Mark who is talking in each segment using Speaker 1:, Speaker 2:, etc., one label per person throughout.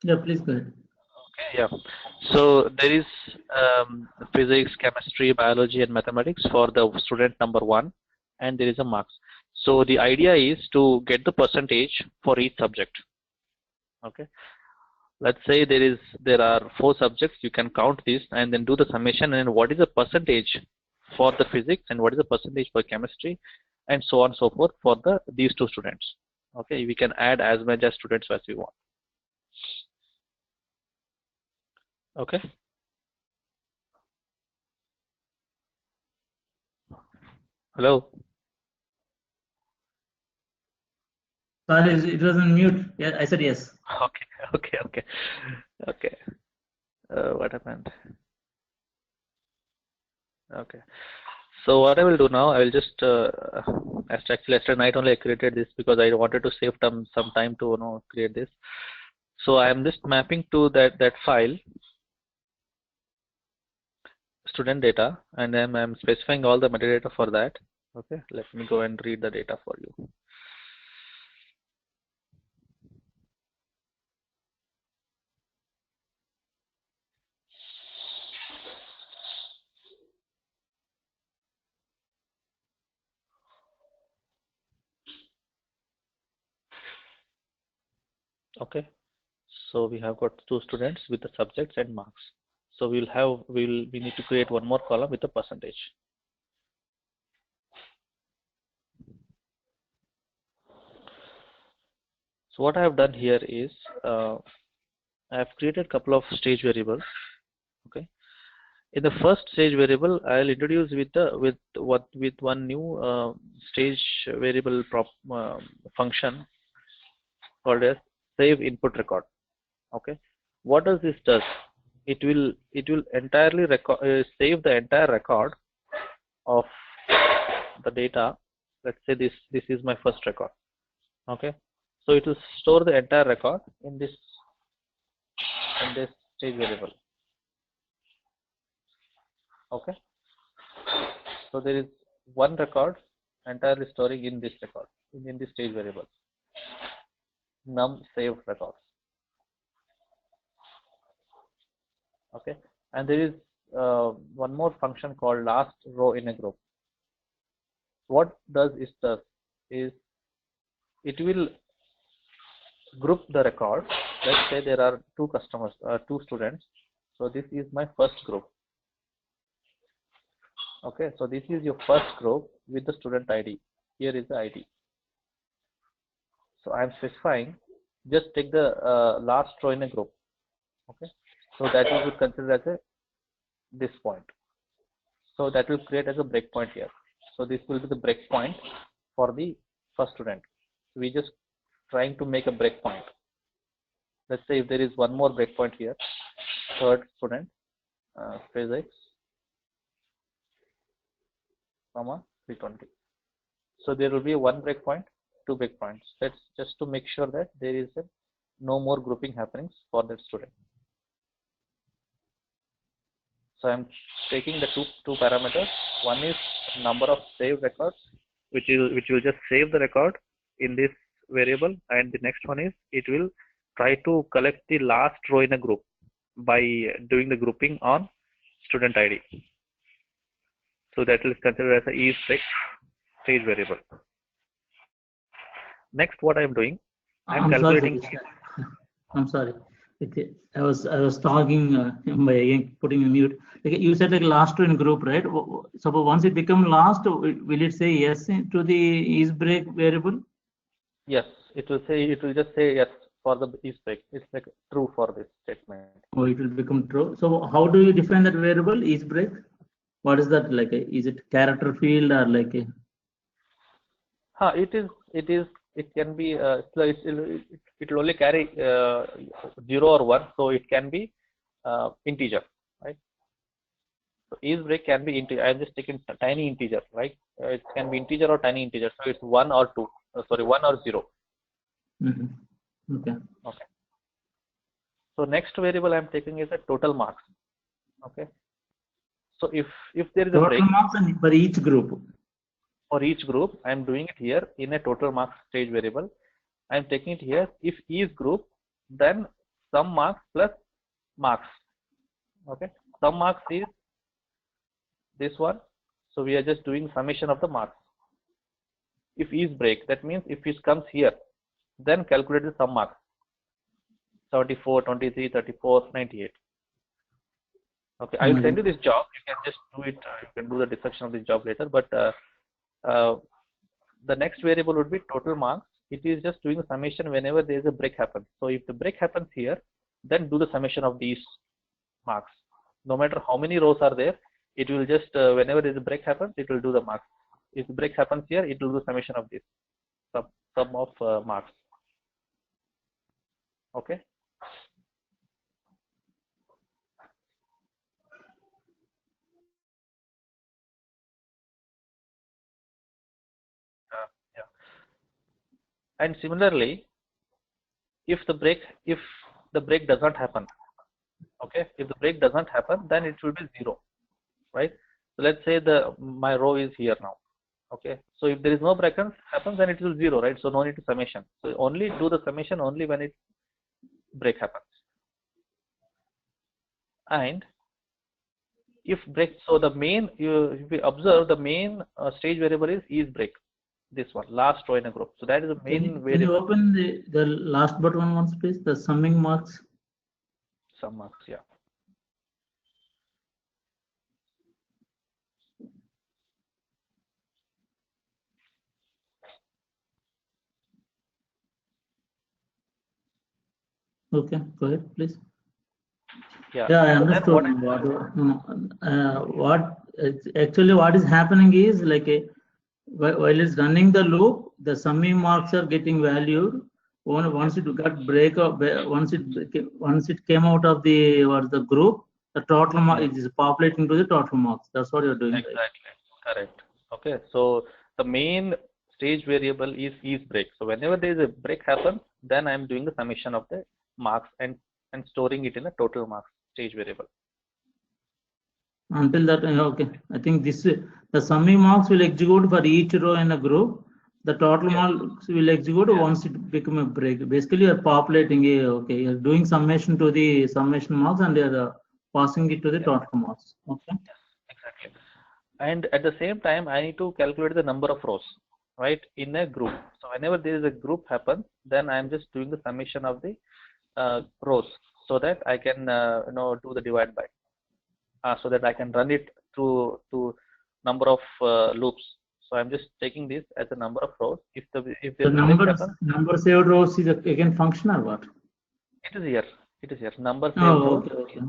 Speaker 1: Yeah, please go ahead.
Speaker 2: Okay, yeah. So there is physics, chemistry, biology, and mathematics for the student number one, and there is a marks. So the idea is to get the percentage for each subject. Okay. Let's say there are 4 subjects. You can count this and then do the summation, and what is the percentage for the physics and what is the percentage for chemistry, and so on and so forth for these 2 students. Okay, we can add as much as students as we want. Okay. Hello.
Speaker 1: Sorry, it was on mute. Yeah, I said yes.
Speaker 2: Okay. Okay. Okay. Okay. What happened? Okay. So what I will do now, I will just actually yesterday night only I created this because I wanted to save some time to create this. So I am just mapping to that file student data, and then I'm specifying all the metadata for that. Okay, let me go and read the data for you. Okay, so we have got 2 students with the subjects and marks. So we need to create one more column with the percentage. So what I have done here is I have created a couple of stage variables. Okay, in the first stage variable, I'll introduce with one new stage variable function called as save input record. Okay, what does this does? It will entirely save the entire record of the data. Let's say this is my first record. Okay, so it will store the entire record in this stage variable. Okay, so there is one record entirely storing in this record in this stage variable num save records. Okay, and there is one more function called last row in a group. What does is it will group the record. Let's say there are 2 customers, 2 students. So this is my first group. Okay, so this is your first group with the student ID. Here is the ID. So I am specifying, just take the last row in a group. Okay, so that we would consider as this point. So that will create as a breakpoint here. So this will be the breakpoint for the first student. We just trying to make a breakpoint. Let's say if there is one more breakpoint here, third student, physics, comma 320. So there will be one breakpoint, 2 breakpoints. That's just to make sure that there is no more grouping happenings for that student. So I'm taking the two parameters. One is number of saved records, which will just save the record in this variable, and the next one is it will try to collect the last row in a group by doing the grouping on student ID. So that is considered as a is stage variable. Next, what I'm doing, I'm calculating.
Speaker 1: I'm sorry. I was talking by putting a mute. Like you said, like last two in group, right? So once it becomes last, will it say yes to the is break variable?
Speaker 2: Yes, it will just say yes for the is break. It's like true for this statement.
Speaker 1: Oh, it will become true. So how do you define that variable is break? What is that like? Is it character field or like a?
Speaker 2: It can be it will only carry 0 or 1, so it can be integer, right? So is break can be integer. I'm just taking tiny integer, right? It can be integer or tiny integer. So it's 1 or 2. Sorry, 1 or 0.
Speaker 1: Okay.
Speaker 2: Okay. So next variable I'm taking is a total marks. Okay. So if there is a break,
Speaker 1: total marks for each group.
Speaker 2: For each group, I'm doing it here in a total marks stage variable. I'm taking it here. If is group, then sum marks plus marks. Okay, sum marks is this one. So we are just doing summation of the marks. If is break, that means if it comes here, then calculate the sum marks. 74, 23, 34, 98. Okay, I will send you this job. You can just do it. You can do the dissection of this job later. But the next variable would be total marks. It is just doing the summation whenever there is a break happens. So if the break happens here, then do the summation of these marks. No matter how many rows are there, it will just whenever there is a break happens, it will do the marks. If the break happens here, it will do the summation of this sum of marks. Okay. Yeah. And similarly, if the break does not happen, okay, if the break does not happen, then it will be 0, right? So let's say my row is here now. Okay, so if there is no break happens, then it will 0, right? So no need to summation. So only do the summation only when it break happens. And if break, so the main, if we observe, the main stage variable is break. This one, last row in a group. So that is the main variable.
Speaker 1: Can you open the last button once, please? The summing marks.
Speaker 2: Sum marks, yeah.
Speaker 1: Okay, go ahead, please.
Speaker 2: Yeah,
Speaker 1: I understood. Actually what is happening is like while it's running the loop, the summing marks are getting valued. Once it got break up, once it came out of the group, the total mark is populating to the total marks. That's what you're doing.
Speaker 2: Exactly, right? Correct. Okay, so the main stage variable is break. So whenever there is a break happens, then I'm doing the summation of the marks and storing it in a total marks stage variable.
Speaker 1: Until that, okay. I think the summing marks will execute for each row in a group. The total marks will execute once it become a break. Basically, you're populating you're doing summation to the summation marks and you're passing it to the total marks. Okay.
Speaker 2: Yes, exactly. And at the same time, I need to calculate the number of rows, right, in a group. So whenever there is a group happens, then I'm just doing the summation of the rows, so that I can do the divide by, so that I can run it through to number of loops. So I'm just taking this as a number of rows. If the
Speaker 1: number saved rows is again function or what?
Speaker 2: It is here. It is here. Number saved rows.
Speaker 1: Okay.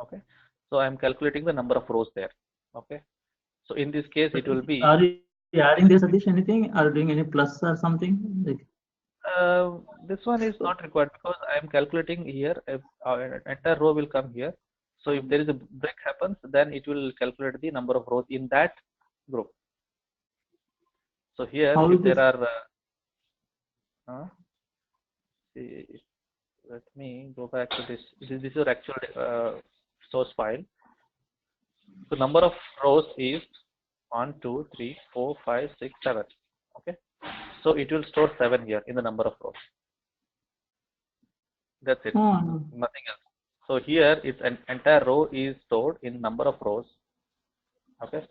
Speaker 2: Okay. So I'm calculating the number of rows there. Okay. So in this case, it will be.
Speaker 1: Are you adding this addition anything? Are you doing any plus or something? Like,
Speaker 2: this one is not required because I am calculating here. An entire row will come here. So if there is a break happens, then it will calculate the number of rows in that group. So here, if there are, let me go back to this. This is your actual source file. So number of rows is 1, 2, 3, 4, 5, 6, 7. Okay. So it will store 7 here in the number of rows. That's it. Nothing else. So here it's an entire row is stored in number of rows. Okay.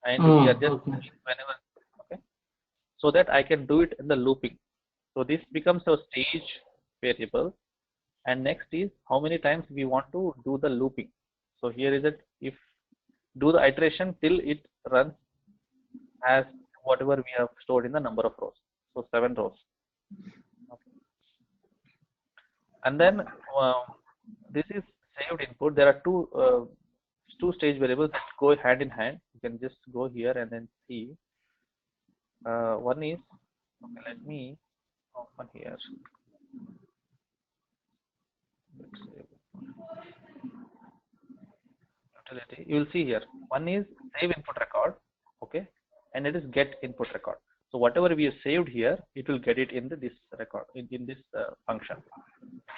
Speaker 2: And we are just whenever, okay, so that I can do it in the looping. So this becomes a stage variable. And next is how many times we want to do the looping. So here is it, if do the iteration till it runs as whatever we have stored in the number of rows. So 7 rows. Okay. And then this is saved input. There are two stage variables that go hand in hand. You can just go here and then see. One is, okay, let me open here. Utility. You will see here. One is save input record, okay, and it is get input record. So whatever we have saved here, it will get it in this record in this function.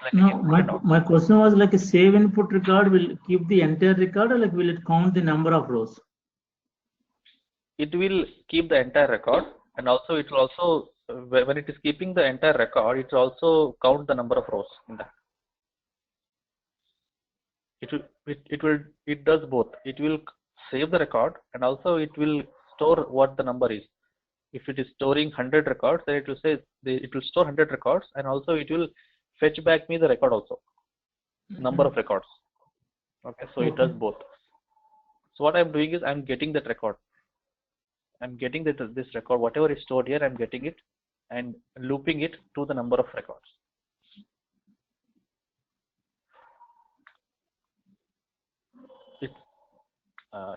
Speaker 2: Like
Speaker 1: no, my question was like a save input record will keep the entire record, or like will it count the number of rows?
Speaker 2: It will keep the entire record, and also it will also when it is keeping the entire record, it will also count the number of rows in that. It does both. It will save the record and also it will store what the number is. If it is storing 100 records, then it will say it will store 100 records and also it will fetch back me the record also, number of records. Okay, so it does both. So what I'm doing is I'm getting that record. I'm getting this record, whatever is stored here, I'm getting it and looping it to the number of records.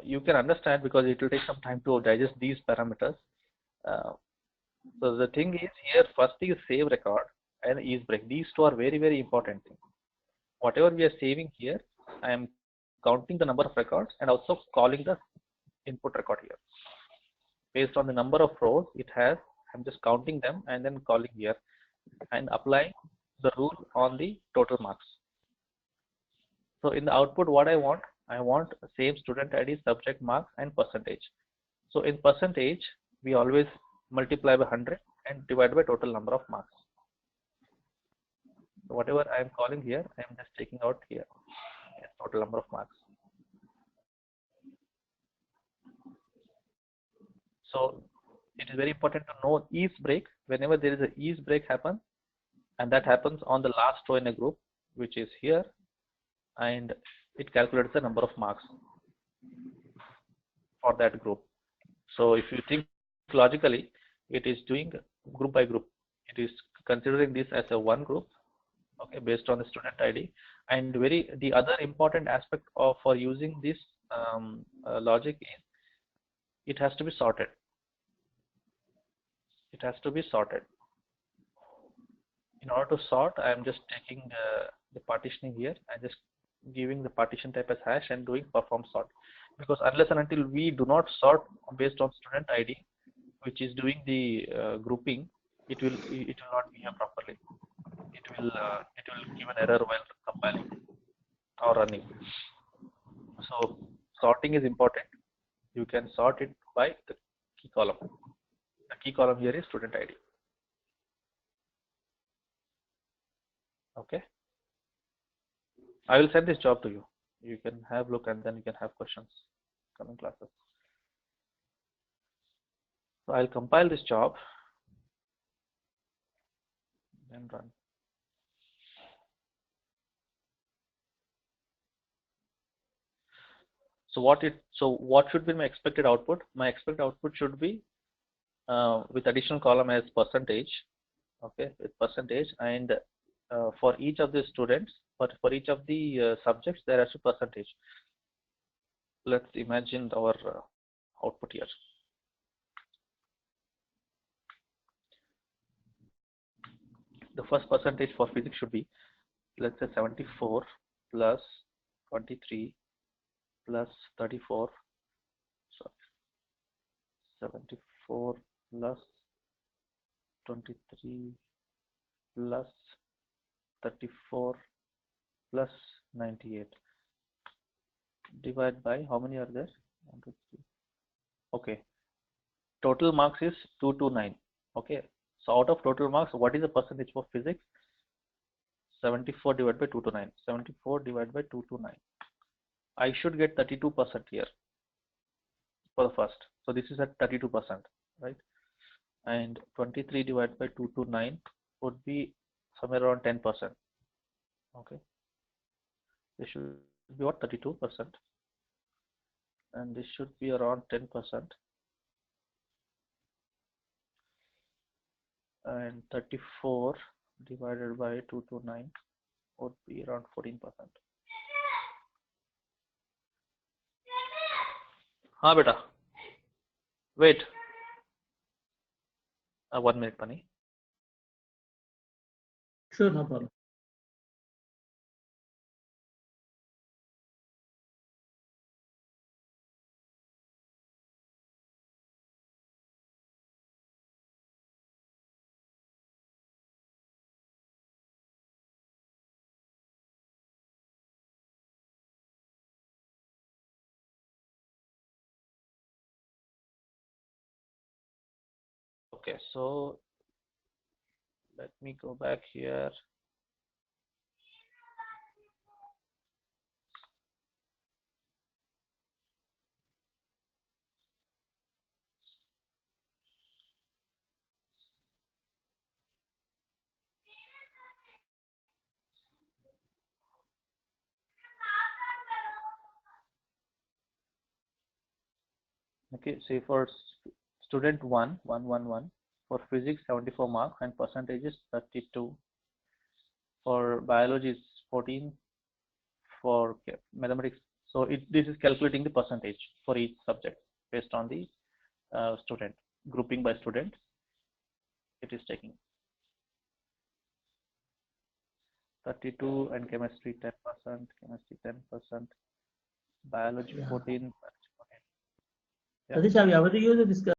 Speaker 2: You can understand because it will take some time to digest these parameters. So the thing is here, first thing is save record and ease break. These two are very, very important things. Whatever we are saving here, I am counting the number of records and also calling the input record here. Based on the number of rows it has, I'm just counting them and then calling here and applying the rule on the total marks. So in the output, what I want same student ID, subject, marks, and percentage. So in percentage, we always multiply by 100 and divide by total number of marks. So whatever I am calling here, I am just taking out here total number of marks. So it is very important to know ease break. Whenever there is a ease break happen, and that happens on the last row in a group, which is here, and it calculates the number of marks for that group. So if you think logically, it is doing group by group. It is considering this as a one group, okay, based on the student ID. And the other important aspect for using this logic is it has to be sorted. It has to be sorted. In order to sort, I am just taking the partitioning here and just giving the partition type as hash and doing perform sort, because unless and until we do not sort based on student ID, which is doing the grouping, it will not be here properly. It will give an error while compiling or running. So sorting is important. You can sort it by the key column. The key column here is student ID. Okay. I will send this job to you. You can have a look and then you can have questions coming classes. So I'll compile this job and run. So what should be my expected output? My expected output should be with additional column as percentage. Okay, with percentage, and for each of the students, but for each of the subjects, there is a percentage. Let's imagine our output here. The first percentage for physics should be, let's say 74 plus 23 plus 34. Sorry, 74 plus 23 plus 34 plus 98. Divide by how many are there? 1, 2, 3. Okay. Total marks is 229. Okay. So out of total marks, what is the percentage for physics? 74 divided by 229. 74 divided by 229. I should get 32% here for the first. So this is at 32%, right? And 23 divided by 229 would be somewhere around 10%. Okay. This should be what, 32%, and this should be around 10%, and 34 divided by 229 would be around 14%. हाँ बेटा, wait, 1 minute, Pani.
Speaker 1: Sure, no problem.
Speaker 2: Okay, so let me go back here. Okay, say for student 1, for physics 74 marks and percentage is 32. For biology is 14. For mathematics, so this is calculating the percentage for each subject based on the student, grouping by student. It is taking 32 and chemistry 10%, chemistry 10%, biology 14.
Speaker 1: Satish, have you ever used this